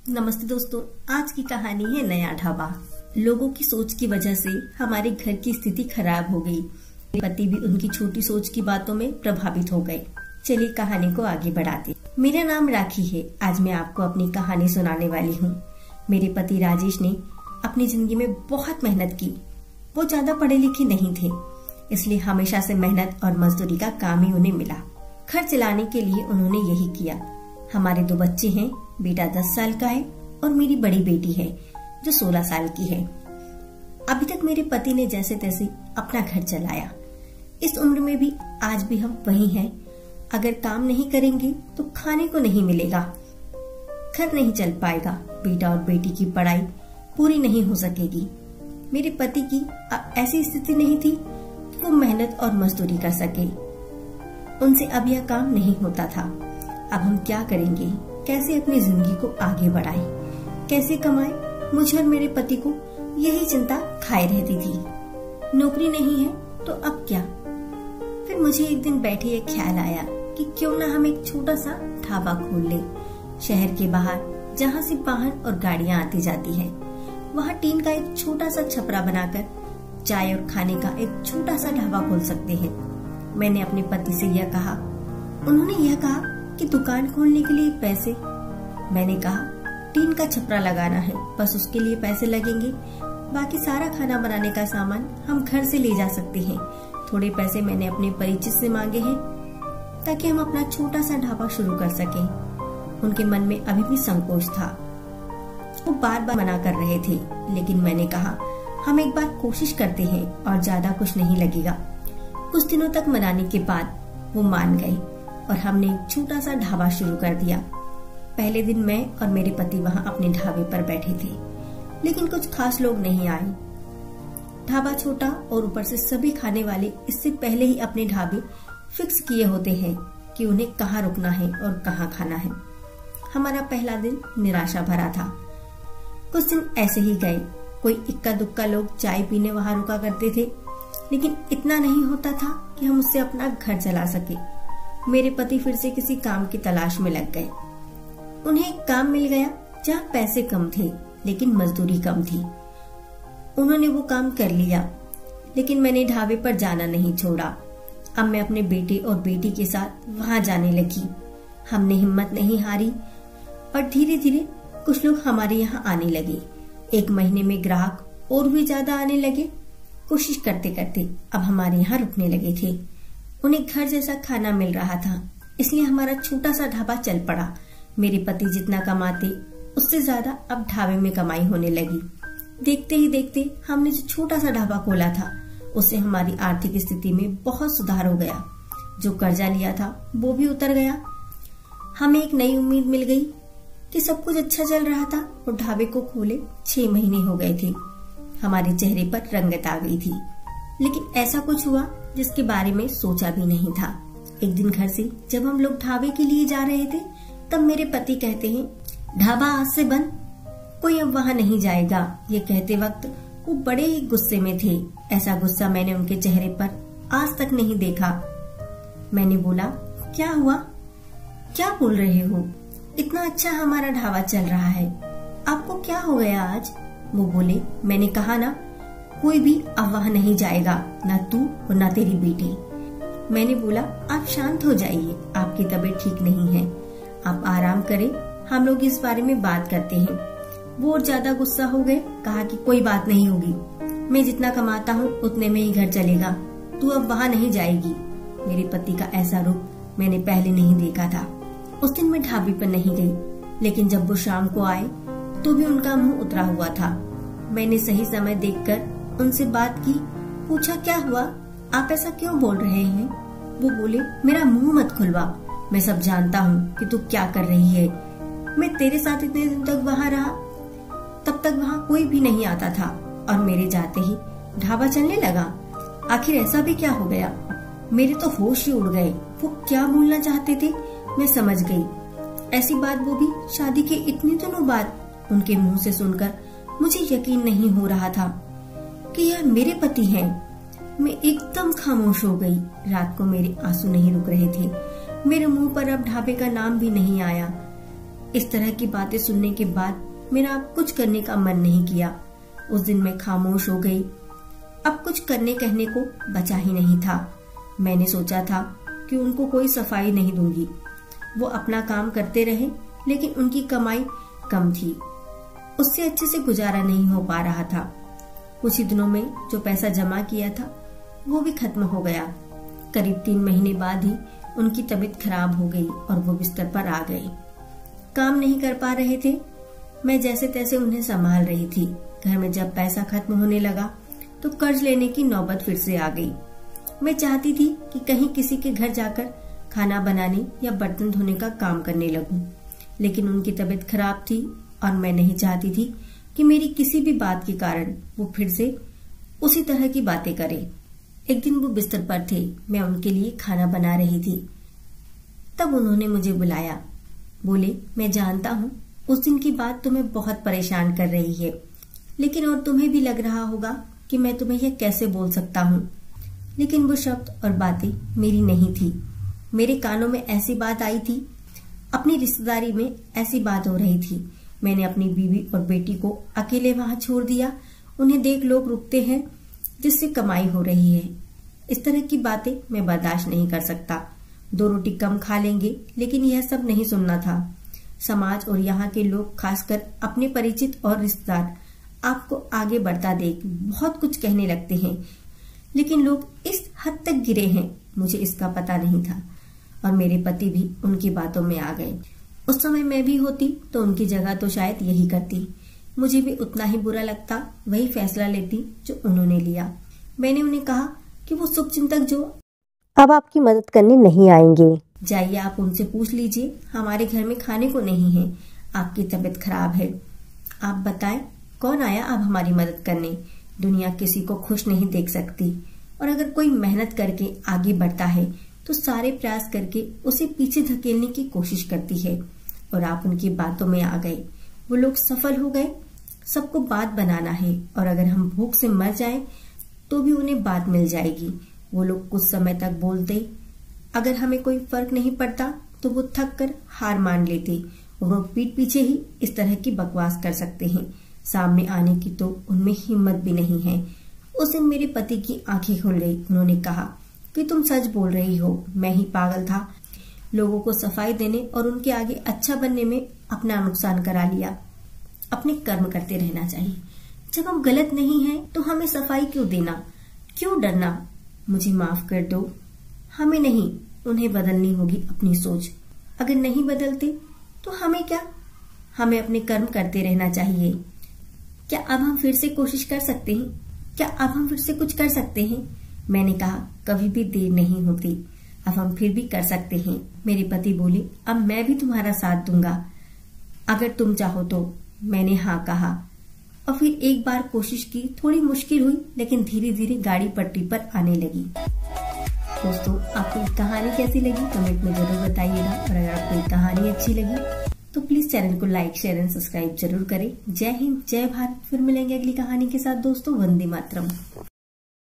नमस्ते दोस्तों, आज की कहानी है नया ढाबा। लोगों की सोच की वजह से हमारे घर की स्थिति खराब हो गई। पति भी उनकी छोटी सोच की बातों में प्रभावित हो गए। चलिए कहानी को आगे बढ़ाते। मेरा नाम राखी है। आज मैं आपको अपनी कहानी सुनाने वाली हूँ। मेरे पति राजेश ने अपनी जिंदगी में बहुत मेहनत की। वो ज्यादा पढ़े लिखे नहीं थे, इसलिए हमेशा से मेहनत और मजदूरी का काम ही उन्हें मिला। घर चलाने के लिए उन्होंने यही किया। हमारे 2 बच्चे हैं। बेटा 10 साल का है और मेरी बड़ी बेटी है जो 16 साल की है। अभी तक मेरे पति ने जैसे तैसे अपना घर चलाया। इस उम्र में भी आज भी हम वही हैं। अगर काम नहीं करेंगे तो खाने को नहीं मिलेगा, घर नहीं चल पाएगा, बेटा और बेटी की पढ़ाई पूरी नहीं हो सकेगी। मेरे पति की ऐसी स्थिति नहीं थी कि वो मेहनत और मजदूरी कर सके। उनसे अब यह काम नहीं होता था। अब हम क्या करेंगे? कैसे अपनी जिंदगी को आगे बढ़ाएं? कैसे कमाएं? मुझे और मेरे पति को यही चिंता खाए रहती थी। नौकरी नहीं है तो अब क्या? फिर मुझे एक दिन बैठे एक ख्याल आया कि क्यों ना हम एक छोटा सा ढाबा खोल लें। शहर के बाहर जहाँ से वाहन और गाड़ियाँ आती जाती है, वहाँ टीन का एक छोटा सा छपरा बनाकर चाय और खाने का एक छोटा सा ढाबा खोल सकते हैं। मैंने अपने पति से यह कहा। उन्होंने यह कहा कि दुकान खोलने के लिए पैसे। मैंने कहा टीन का छपरा लगाना है, बस उसके लिए पैसे लगेंगे। बाकी सारा खाना बनाने का सामान हम घर से ले जा सकते हैं। थोड़े पैसे मैंने अपने परिचित से मांगे हैं ताकि हम अपना छोटा सा ढाबा शुरू कर सकें। उनके मन में अभी भी संकोच था। वो बार बार मना कर रहे थे, लेकिन मैंने कहा हम एक बार कोशिश करते हैं और ज्यादा कुछ नहीं लगेगा। कुछ दिनों तक मनाने के बाद वो मान गए और हमने एक छोटा सा ढाबा शुरू कर दिया। पहले दिन मैं और मेरे पति वहाँ अपने ढाबे पर बैठे थे, लेकिन कुछ खास लोग नहीं आए। ढाबा छोटा और ऊपर से सभी खाने वाले इससे पहले ही अपने ढाबे फिक्स किए होते हैं कि उन्हें कहाँ रुकना है और कहाँ खाना है। हमारा पहला दिन निराशा भरा था। कुछ दिन ऐसे ही गए। कोई इक्का दुक्का लोग चाय पीने वहाँ रुका करते थे, लेकिन इतना नहीं होता था कि हम उससे अपना घर चला सके। मेरे पति फिर से किसी काम की तलाश में लग गए। उन्हें एक काम मिल गया जहाँ पैसे कम थे लेकिन मजदूरी कम थी। उन्होंने वो काम कर लिया, लेकिन मैंने ढाबे पर जाना नहीं छोड़ा। अब मैं अपने बेटे और बेटी के साथ वहाँ जाने लगी। हमने हिम्मत नहीं हारी और धीरे धीरे कुछ लोग हमारे यहाँ आने लगे। 1 महीने में ग्राहक और भी ज्यादा आने लगे। कोशिश करते करते अब हमारे यहाँ रुकने लगे थे। उन्हें घर जैसा खाना मिल रहा था, इसलिए हमारा छोटा सा ढाबा चल पड़ा। मेरे पति जितना कमाते उससे ज्यादा अब ढाबे में कमाई होने लगी। देखते ही देखते हमने जो छोटा सा ढाबा खोला था उससे हमारी आर्थिक स्थिति में बहुत सुधार हो गया। जो कर्जा लिया था वो भी उतर गया। हमें एक नई उम्मीद मिल गई कि सब कुछ अच्छा चल रहा था और ढाबे को खोले 6 महीने हो गए थे। हमारे चेहरे पर रंगत आ गई थी, लेकिन ऐसा कुछ हुआ जिसके बारे में सोचा भी नहीं था। एक दिन घर से जब हम लोग ढाबे के लिए जा रहे थे, तब मेरे पति कहते हैं, ढाबा आज से बंद, कोई अब वहाँ नहीं जाएगा। ये कहते वक्त वो बड़े ही गुस्से में थे। ऐसा गुस्सा मैंने उनके चेहरे पर आज तक नहीं देखा। मैंने बोला, क्या हुआ? क्या बोल रहे हो? इतना अच्छा हमारा ढाबा चल रहा है, आपको क्या हो गया आज? वो बोले, मैंने कहा ना, कोई भी अब वहाँ नहीं जाएगा, ना तू और ना तेरी बेटी। मैंने बोला, आप शांत हो जाइए, आपकी तबीयत ठीक नहीं है, आप आराम करें, हम लोग इस बारे में बात करते हैं। वो और ज्यादा गुस्सा हो गए। कहा कि कोई बात नहीं होगी, मैं जितना कमाता हूँ उतने में ही घर चलेगा, तू अब वहाँ नहीं जाएगी। मेरे पति का ऐसा रूप मैंने पहले नहीं देखा था। उस दिन मैं ढाबे पर नहीं गई, लेकिन जब वो शाम को आए तो भी उनका मुंह उतरा हुआ था। मैंने सही समय देखकर उनसे बात की। पूछा, क्या हुआ? आप ऐसा क्यों बोल रहे हैं? वो बोले, मेरा मुंह मत खुलवा, मैं सब जानता हूँ कि तू क्या कर रही है। मैं तेरे साथ इतने दिन तक वहाँ रहा, तब तक वहाँ कोई भी नहीं आता था और मेरे जाते ही ढाबा चलने लगा। आखिर ऐसा भी क्या हो गया? मेरे तो होश ही उड़ गए। वो क्या बोलना चाहते थे मैं समझ गई। ऐसी बात वो भी शादी के इतने दिनों बाद। उनके मुंह से सुनकर मुझे यकीन नहीं हो रहा था कि यह मेरे पति हैं। मैं एकदम खामोश हो गई। रात को मेरे आंसू नहीं रुक रहे थे। मेरे मुंह पर अब ढाबे का नाम भी नहीं आया। इस तरह की बातें सुनने के बाद मेरा अब कुछ करने का मन नहीं किया। उस दिन मैं खामोश हो गई। अब कुछ करने कहने को बचा ही नहीं था। मैंने सोचा था कि उनको कोई सफाई नहीं दूंगी, वो अपना काम करते रहे, लेकिन उनकी कमाई कम थी, उससे अच्छे से गुजारा नहीं हो पा रहा था। कुछ ही दिनों में जो पैसा जमा किया था वो भी खत्म हो गया। करीब 3 महीने बाद ही उनकी तबीयत खराब हो गई और वो बिस्तर पर आ गए। काम नहीं कर पा रहे थे, मैं जैसे तैसे उन्हें संभाल रही थी। घर में जब पैसा खत्म होने लगा तो कर्ज लेने की नौबत फिर से आ गई। मैं चाहती थी कि कहीं किसी के घर जाकर खाना बनाने या बर्तन धोने का काम करने लगूं, लेकिन उनकी तबीयत खराब थी और मैं नहीं चाहती थी कि मेरी किसी भी बात के कारण वो फिर से उसी तरह की बातें करे। एक दिन वो बिस्तर पर थे, मैं उनके लिए खाना बना रही थी। तब उन्होंने मुझे बुलाया। बोले, मैं जानता हूँ उस दिन की बात तुम्हें बहुत परेशान कर रही है, लेकिन और तुम्हें भी लग रहा होगा कि मैं तुम्हें यह कैसे बोल सकता हूँ, लेकिन वो शब्द और बातें मेरी नहीं थी। मेरे कानों में ऐसी बात आई थी, अपनी रिश्तेदारी में ऐसी बात हो रही थी। मैंने अपनी बीवी और बेटी को अकेले वहां छोड़ दिया। उन्हें देख लोग रुकते हैं जिससे कमाई हो रही है। इस तरह की बातें मैं बर्दाश्त नहीं कर सकता। 2 रोटी कम खा लेंगे, लेकिन यह सब नहीं सुनना था। समाज और यहाँ के लोग, खासकर अपने परिचित और रिश्तेदार, आपको आगे बढ़ता देख बहुत कुछ कहने लगते हैं, लेकिन लोग इस हद तक गिरे हैं, मुझे इसका पता नहीं था। और मेरे पति भी उनकी बातों में आ गए। उस समय मैं भी होती तो उनकी जगह तो शायद यही करती। मुझे भी उतना ही बुरा लगता, वही फैसला लेती जो उन्होंने लिया। मैंने उन्हें कहा कि वो शुभचिंतक जो अब आपकी मदद करने नहीं आएंगे, जाइए आप उनसे पूछ लीजिए, हमारे घर में खाने को नहीं है, आपकी तबीयत खराब है। आप बताएं कौन आया अब हमारी मदद करने। दुनिया किसी को खुश नहीं देख सकती, और अगर कोई मेहनत करके आगे बढ़ता है तो सारे प्रयास करके उसे पीछे धकेलने की कोशिश करती है। और आप उनकी बातों में आ गए। वो लोग सफल हो गए। सबको बात बनाना है, और अगर हम भूख से मर जाएं तो भी उन्हें बात मिल जाएगी। वो लोग कुछ समय तक बोलते, अगर हमें कोई फर्क नहीं पड़ता तो वो थक कर हार मान लेते, और वो पीठ पीछे ही इस तरह की बकवास कर सकते हैं। सामने आने की तो उनमें हिम्मत भी नहीं है। उस दिन मेरे पति की आंखें खुल गई। उन्होंने कहा कि तुम सच बोल रही हो, मैं ही पागल था। लोगों को सफाई देने और उनके आगे अच्छा बनने में अपना नुकसान करा लिया। अपने कर्म करते रहना चाहिए। जब हम गलत नहीं हैं तो हमें सफाई क्यों देना, क्यों डरना। मुझे माफ कर दो, हमें नहीं, उन्हें बदलनी होगी अपनी सोच। अगर नहीं बदलते तो हमें क्या, हमें अपने कर्म करते रहना चाहिए। क्या अब हम फिर से कोशिश कर सकते हैं? क्या अब हम फिर से कुछ कर सकते हैं? मैंने कहा, कभी भी देर नहीं होती, अब हम फिर भी कर सकते हैं। मेरे पति बोले, अब मैं भी तुम्हारा साथ दूंगा अगर तुम चाहो तो। मैंने हाँ कहा और फिर एक बार कोशिश की। थोड़ी मुश्किल हुई, लेकिन धीरे धीरे गाड़ी पटरी पर आने लगी। दोस्तों, आपको कहानी कैसी लगी कमेंट में जरूर बताइएगा, और अगर आपको कहानी अच्छी लगी तो प्लीज चैनल को लाइक, शेयर एंड सब्सक्राइब जरूर करें। जय हिंद, जय भारत। फिर मिलेंगे अगली कहानी के साथ दोस्तों। वंदे मातरम।